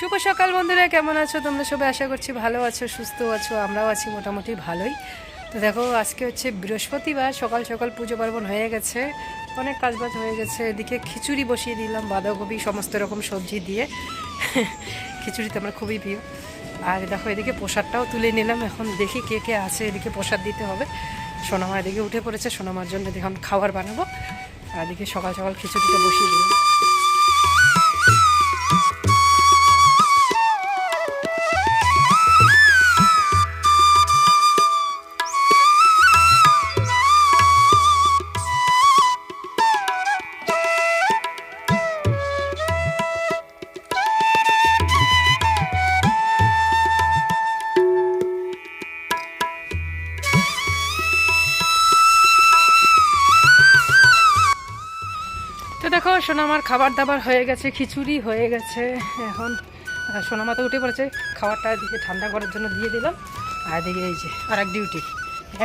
শুভ সকাল বন্ধুরা, কেমন আছো তোমরা সবাই? আশা করছি ভালো আছো, সুস্থ আছো। আমরাও আছি মোটামুটি ভালোই। তো দেখো, আজকে হচ্ছে বৃহস্পতিবার, সকাল সকাল পুজো পার্বণ হয়ে গেছে, অনেক কাজবাজ হয়ে গেছে। এদিকে খিচুড়ি বসিয়ে দিলাম বাঁধাকপি সমস্ত রকম সবজি দিয়ে। খিচুড়ি তো আমার খুবই প্রিয়। আর দেখো, এদিকে প্রসাদটাও তুলে নিলাম। এখন দেখি কে কে আছে, এদিকে প্রসাদ দিতে হবে। সোনামা এদিকে উঠে পড়েছে, সোনামার জন্য এখন খাবার বানাবো। আর এদিকে সকাল সকাল খিচুড়িটা বসিয়ে দিলাম। তো দেখো, সোনামার খাবার দাবার হয়ে গেছে, খিচুড়ি হয়ে গেছে। এখন সোনামা তো উঠে পড়েছে, খাবারটা এদিকে ঠান্ডা করার জন্য দিয়ে দিলাম। আর এদিকে এই যে আর এক ডিউটি,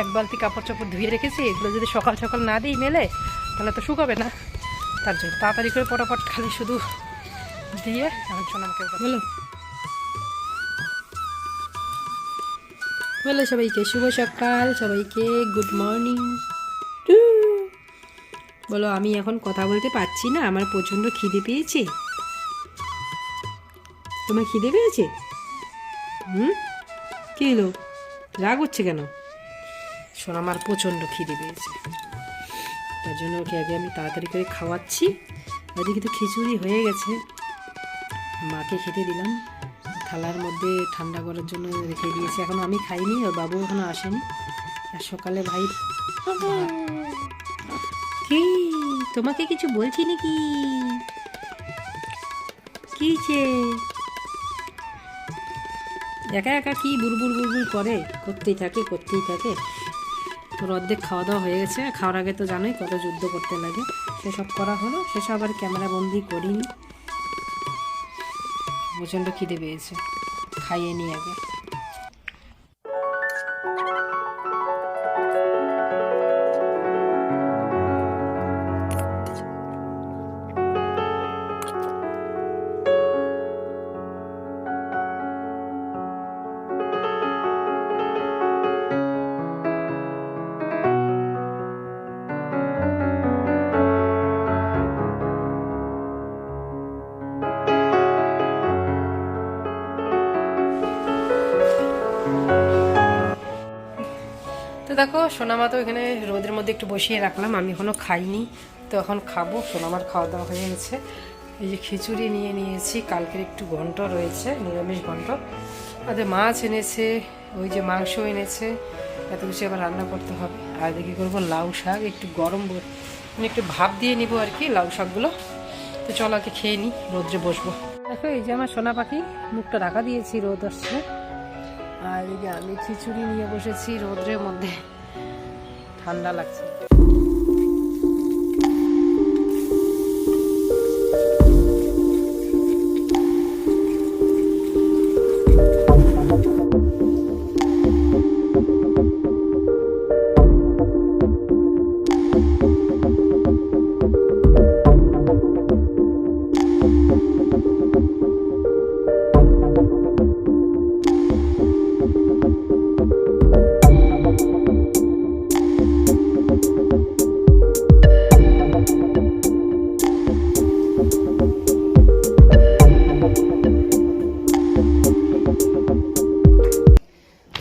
এক বালতি কাপড় চাপড় ধুয়ে রেখেছি। এগুলো যদি সকাল সকাল না দিই মেলে, তাহলে তো শুকাবে না। তার জন্য তাড়াতাড়ি করে পটাপট খালি শুধু দিয়ে এখন সোনামাকে বলো বলো সবাইকে শুভ সকাল, সবাইকে গুড মর্নিং। বলো, আমি এখন কথা বলতে পারছি না, আমার প্রচণ্ড খিদে পেয়েছে। তোমার খিদে পেয়েছে? কী হলো, রাগ হচ্ছে কেন? সোনামার প্রচণ্ড খিদে পেয়েছে, তার জন্য ওকে আগে আমি তাড়াতাড়ি করে খাওয়াচ্ছি। ওদিকে তো খিচুড়ি হয়ে গেছে, মাকে খেতে দিলাম। থালার মধ্যে ঠান্ডা করার জন্য রেখে দিয়েছি, এখনও আমি খাইনি, ওর বাবু এখনও আসেনি। আর সকালে ভাই কি তোমাকে কিছু বলছি নাকি? কিছে একা একা কি বুড়বুড় বুড়বুড় করে, করতেই থাকে। তোর অর্ধেক খাওয়া দাওয়া হয়ে গেছে। খাওয়ার আগে তো জানোই কত যুদ্ধ করতে লাগে। সেসব করা হলো, সেসব আবার ক্যামেরা বন্দি করিনি। প্রচণ্ড খিদে পেয়েছে, খাইয়ে নি আগে। তো দেখো, সোনামা তো এখানে রোদের মধ্যে একটু বসিয়ে রাখলাম, আমি এখনও খাইনি। তো এখন খাবো। সোনামার খাওয়া দাওয়া হয়ে গেছে। এই যে খিচুড়ি নিয়ে নিয়েছি, কালকের একটু ঘন্ট রয়েছে, নিরামিষ ঘন্ট। ওদের মাছ এনেছে, ওই যে মাংস এনেছে, এত কিছু আবার রান্না করতে হবে। আর দেখি করবো লাউ শাক, একটু গরম মানে একটু ভাপ দিয়ে নিবো আর কি লাউ শাকগুলো। তো চলো আগে খেয়ে নিই, রোদ্রে বসবো। দেখো, এই যে আমার সোনা পাখি, মুখটা ঢাকা দিয়েছি, রোদ আসছে। আর এই যে আমি খিচুড়ি নিয়ে বসেছি রোদ্রের মধ্যে, ঠান্ডা লাগছে।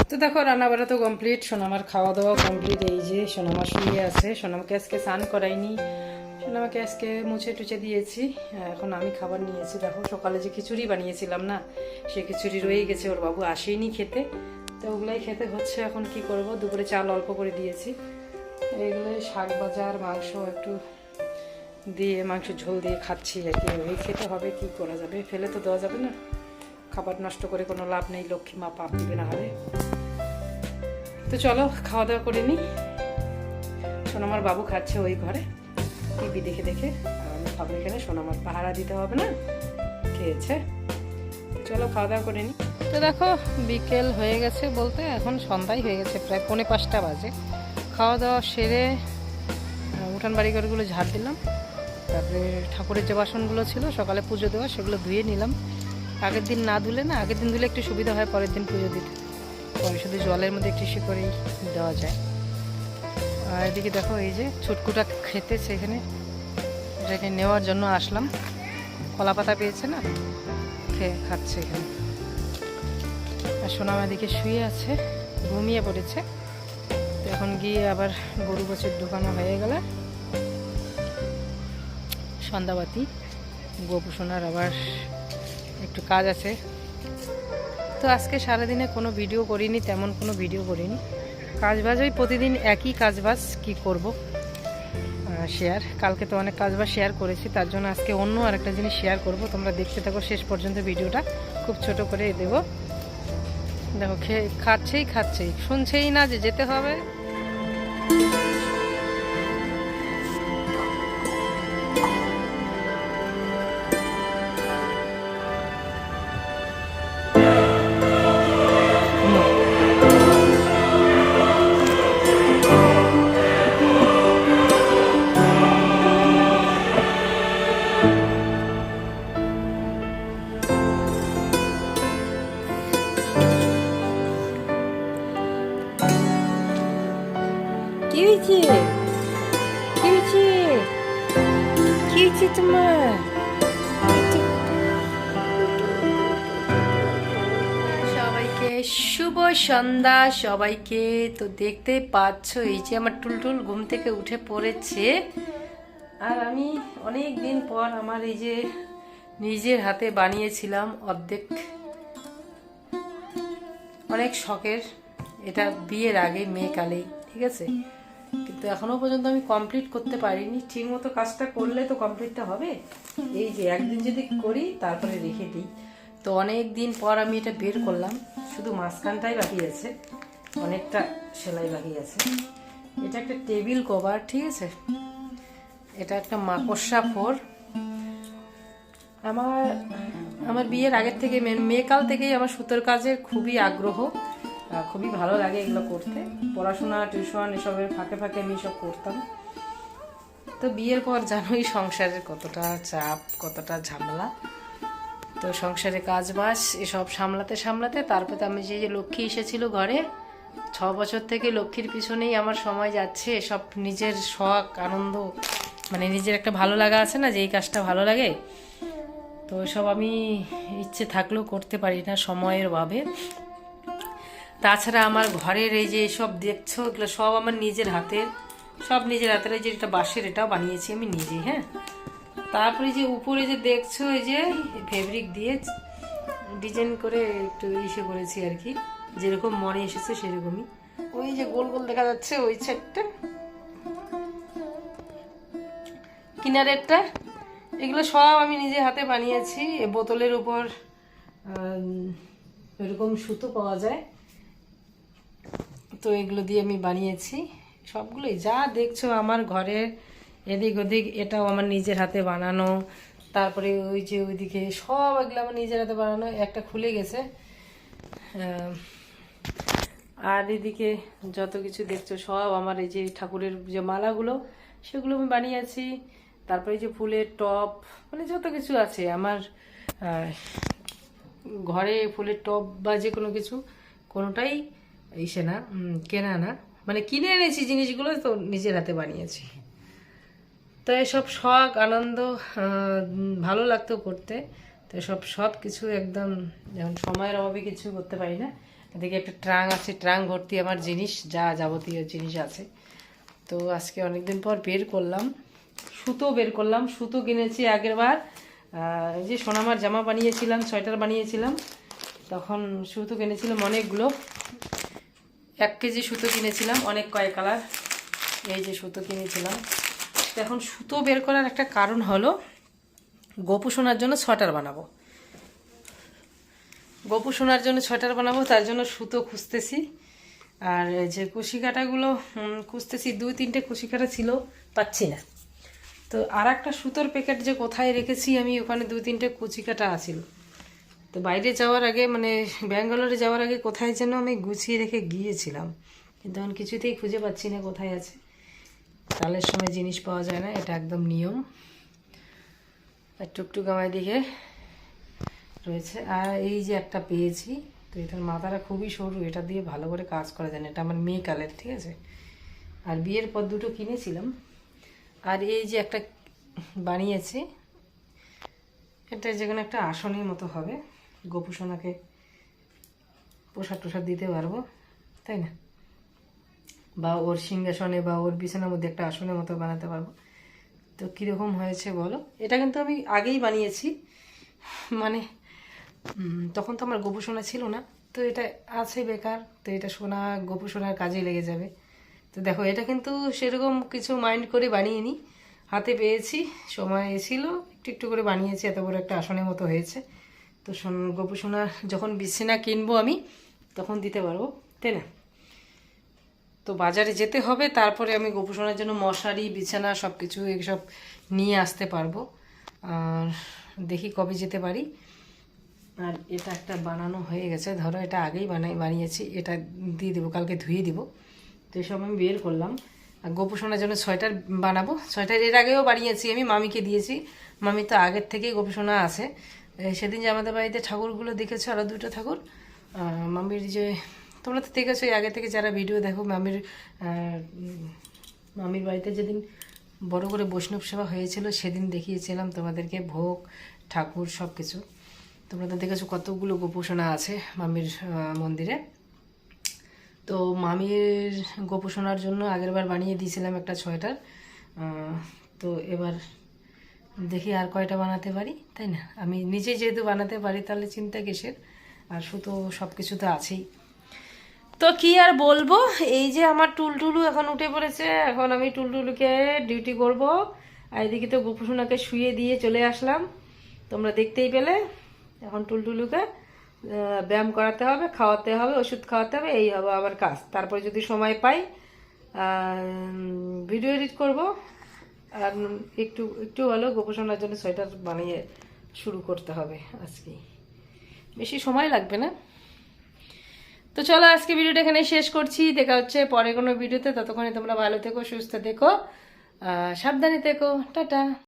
তো দেখো, রান্নাবাড়া তো কমপ্লিট, সোনামার খাওয়া দাওয়া কমপ্লিট। এই যে সোনামা শুয়ে আছে, সোনামাকে আজকে স্নান করাইনি, সোনামাকে আজকে মুছে টুছে দিয়েছি। এখন আমি খাবার নিয়েছি। দেখো, সকালে যে খিচুড়ি বানিয়েছিলাম না, সে খিচুড়ি রয়ে গেছে, ওর বাবু আসেনি খেতে, তো ওগুলাই খেতে হচ্ছে। এখন কি করব, দুপুরে চাল অল্প করে দিয়েছি। এইগুলোই শাক ভাজা আর মাংস একটু দিয়ে, মাংস ঝোল দিয়ে খাচ্ছি আর কি। ওই খেতে হবে, কি করা যাবে, ফেলে তো দেওয়া যাবে না। খাবার নষ্ট করে কোনো লাভ নেই, লক্ষ্মী মা পাপ দিবে না হলে। তো চলো খাওয়া দাওয়া করে নিই। সোনামার বাবু খাচ্ছে ওই ঘরে টিভি দেখে দেখে, আর আমি খাবো এখানে। সোনামার পাহারা দিতে হবে না, খেয়েছে। চলো খাওয়া দাওয়া করে নিই। তো দেখো, বিকেল হয়ে গেছে বলতে এখন সন্ধ্যাই হয়ে গেছে, প্রায় 4:45 বাজে। খাওয়া দাওয়া সেরে উঠান বাড়ি ঘরগুলো ঝাড় দিলাম। তারপরে ঠাকুরের যে বাসনগুলো ছিল সকালে পুজো দেওয়া, সেগুলো ধুয়ে নিলাম। আগের দিন না ধুলে না, আগের দিন ধুলে একটু সুবিধা হয় পরের দিন পুজো দিতে, পরে শুধু জলের মধ্যে একটু ইসে করেই দেওয়া যায়। আর এদিকে দেখো এই যে ছুটকুটা খেতেছে এখানে, এটাকে নেওয়ার জন্য আসলাম, কলা পাতা পেয়েছে না, খেয়ে খাচ্ছে এখানে। আর সোনামা দিকে শুয়ে আছে, ঘুমিয়ে পড়েছে। তো এখন গিয়ে আবার গরু বছর ঢোকানো হয়ে গেলে সন্ধ্যাবাতি, গোপু সোনার আবার একটু কাজ আছে। তো আজকে সারাদিনে কোনো ভিডিও করিনি, তেমন কোনো ভিডিও করিনি, কাজবাজ ওই প্রতিদিন একই কাজবাজ, কি করব শেয়ার। কালকে তো অনেক কাজবাজ শেয়ার করেছি, তার জন্য আজকে অন্য আরেকটা জিনিস শেয়ার করব। তোমরা দেখতে থাকো শেষ পর্যন্ত ভিডিওটা, খুব ছোট করে দেব। দেখো খাচ্ছেই, শুনছেই না যে যেতে হবে। কি হয়েছে তোমার? সবাইকে শুভ সন্ধ্যা সবাইকে। তো দেখতে পাচ্ছ এই যে আমার টুলটুল ঘুম থেকে উঠে পড়েছে। আর আমি অনেক দিন পর আমার এই যে নিজের হাতে বানিয়েছিলাম অর্ধেক, অনেক শখের, এটা বিয়ের আগে মেয়েকালেই, ঠিক আছে, কিন্তু এখনো পর্যন্ত আমি কমপ্লিট করতে পারিনি। ঠিক মতো কাজটা করলে তো কমপ্লিটটা হবে। এই যে একদিন যদি করি তারপরে রেখে দিই। তো অনেক দিন পর আমি এটা বের করলাম, শুধু মাঝখানটাই বাকি আছে, অনেকটা সেলাই বাকি আছে। এটা একটা টেবিল কভার, ঠিক আছে, এটা একটা মাকড়সা ফোর। আমার বিয়ের আগের থেকে, মেয়েকাল থেকেই আমার সুতোর কাজের খুবই আগ্রহ, খুবই ভালো লাগে এগুলো করতে। পড়াশোনা, টিউশন এসবের ফাঁকে ফাঁকে আমি সব করতাম। তো বিয়ের পর জানোই সংসারের কতটা চাপ, কতটা ঝামেলা। তো সংসারে কাজ বাজ এসব সামলাতে সামলাতে তারপরে আমি যে লক্ষ্মী এসেছিল ঘরে, 6 বছর থেকে লক্ষ্মীর পিছনেই আমার সময় যাচ্ছে। এসব নিজের শখ, আনন্দ, মানে নিজের একটা ভালো লাগা আছে না, যে এই কাজটা ভালো লাগে, তো সব আমি ইচ্ছে থাকলেও করতে পারি না সময়ের অভাবে। তাছাড়া আমার ঘরের এই যে সব দেখছো, এগুলো সব আমার নিজের হাতের, সব নিজের হাতের। এই যে এটা বাঁশের, এটাও বানিয়েছি আমি নিজে, হ্যাঁ। তারপরে যে উপরে যে দেখছো, এই যে ফেব্রিক দিয়ে ডিজাইন করে একটু ইসে করেছি আর কি, যেরকম মনে এসেছে সেরকমই। ওই যে গোল গোল দেখা যাচ্ছে ওই সাইডটা, কিনারেরটা, এগুলো সব আমি নিজে হাতে বানিয়েছি। বোতলের উপর এরকম সুতো পাওয়া যায়, তো এগুলো দিয়ে আমি বানিয়েছি সবগুলোই। যা দেখছো আমার ঘরে এদিক ওদিক, এটাও আমার নিজের হাতে বানানো। তারপরে ওই যে ওইদিকে সব এগুলো আমার নিজের হাতে বানানো, একটা খুলে গেছে। আর এদিকে যত কিছু দেখছো সব আমার এই যে ঠাকুরের যে মালাগুলো, সেগুলো আমি বানিয়েছি। তারপরে যে ফুলের টপ, মানে যত কিছু আছে আমার ঘরে, ফুলের টপ বা যে কোনো কিছু, কোনোটাই ইসে না, কেনা না, মানে কিনে এনেছি জিনিসগুলো, তো নিজের হাতে বানিয়েছি। তো এসব শখ, আনন্দ, ভালো লাগতো করতে। তো সব কিছু একদম, যেমন সময়ের অভাবে কিছু করতে পারি না। এদিকে একটা ট্রাং আছে, ট্রাং ভর্তি আমার জিনিস, যা যাবতীয় জিনিস আছে। তো আজকে অনেকদিন পর বের করলাম, সুতো বের করলাম। সুতো কিনেছি আগের বার, যে সোনামার জামা বানিয়েছিলাম, সোয়েটার বানিয়েছিলাম, তখন সুতো কিনেছিলাম অনেকগুলো, 1 কেজি সুতো কিনেছিলাম, অনেক কয়েক কালার। এই যে সুতো কিনেছিলাম। তো এখন সুতো বের করার একটা কারণ হলো, গোপু সোনার জন্য সোয়েটার বানাবো, গোপু সোনার জন্য সোয়েটার বানাবো, তার জন্য সুতো খুঁজতেছি। আর যে কুশি কাটাগুলো খুঁজতেছি, 2-3টে কুশি কাটা ছিল, পাচ্ছি না। তো আর একটা সুতোর প্যাকেট যে কোথায় রেখেছি আমি, ওখানে 2-3টে কুচি কাটা আছিল। তো বাইরে যাওয়ার আগে, মানে ব্যাঙ্গালোরে যাওয়ার আগে কোথায় যেন আমি গুছিয়ে রেখে গিয়েছিলাম, কিন্তু এখন কিছুতেই খুঁজে পাচ্ছি না কোথায় আছে। কালের সময় জিনিস পাওয়া যায় না, এটা একদম নিয়ম। আর টুকটুক আমার দিকে রয়েছে। আর এই যে একটা পেয়েছি, তো এটার মাথাটা খুবই সরু, এটা দিয়ে ভালো করে কাজ করা যায় না, এটা আমার মেয়ে কালের, ঠিক আছে। আর বিয়ের পর দুটো কিনেছিলাম। আর এই যে একটা বানিয়েছি, এটা যে কোনো একটা আসনের মতো হবে, গোপুসোনাকে প্রসাদ টোসাদ দিতে পারবো, তাই না, বা ওর সিংহাসনে বা ওর বিছানার মধ্যে একটা আসনের মতো বানাতে পারবো। তো কীরকম হয়েছে বলো। এটা কিন্তু আমি আগেই বানিয়েছি, মানে তখন তো আমার গোপু সোনা ছিল না, তো এটা আছে বেকার, তো এটা সোনা গোপু সোনার কাজে লেগে যাবে। তো দেখো, এটা কিন্তু সেরকম কিছু মাইন্ড করে বানিয়ে হাতে পেয়েছি, সময় ছিল, একটু একটু করে বানিয়েছি, এত বড় একটা আসনের মতো হয়েছে। তো গোপু সোনা যখন বিছানা কিনবো আমি, তখন দিতে পারবো, তাই না। তো বাজারে যেতে হবে, তারপরে আমি গোপু সোনার জন্য মশারি, বিছানা সব কিছু এসব নিয়ে আসতে পারবো। আর দেখি কবে যেতে পারি। আর এটা একটা বানানো হয়ে গেছে, ধরো এটা আগেই বানিয়েছি, এটা দিয়ে দেবো, কালকে ধুয়ে দিব। তো এসব আমি বের করলাম। আর গোপু সোনার জন্য সোয়েটার বানাবো, সোয়েটার এর আগেও বানিয়েছি, আমি মামিকে দিয়েছি, মামি তো আগের থেকেই গোপু সোনা আছে। সেদিন যে আমাদের বাড়িতে ঠাকুরগুলো দেখেছো, আরও দুটো ঠাকুর, মামির যে, তোমরা তো দেখেছো আগে থেকে যারা ভিডিও দেখো, মামির বাড়িতে যেদিন বড় করে বৈষ্ণব সেবা হয়েছিল, সেদিন দেখিয়েছিলাম তোমাদেরকে ভোগ, ঠাকুর সব কিছু। তোমরা তো দেখেছো কতগুলো গোপোষণা আছে মামির মন্দিরে। তো মামির গোপোষণার জন্য আগেরবার বানিয়ে দিয়েছিলাম একটা সোয়েটার। তো এবার দেখি আর কয়টা বানাতে পারি, তাই না। আমি নিজে যেহেতু বানাতে পারি, তাহলে চিন্তা কিসের, আর সুতো সব কিছু তো আছেই। তো কি আর বলবো, এই যে আমার টুলটুলু এখন উঠে পড়েছে, এখন আমি টুলটুলুকে ডিউটি করব। আর এদিকে তো গোপুসোনাকে শুয়ে দিয়ে চলে আসলাম, তোমরা দেখতেই পেলে। এখন টুলটুলুকে ব্যায়াম করাতে হবে, খাওয়াতে হবে, ওষুধ খাওয়াতে হবে, এই হবে আমার কাজ। তারপরে যদি সময় পাই ভিডিও এডিট করব। আর একটু একটু হলেও গোপুসোনার জন্য সোয়েটার বানিয়ে শুরু করতে হবে আজকে, বেশি সময় লাগবে না। তো চলো আজকে ভিডিওটা এখানে শেষ করছি, দেখা হচ্ছে পরে কোনো ভিডিওতে। ততক্ষণে তোমরা ভালো থেকো, সুস্থ থেকো, সাবধানে থেকো, টাটা।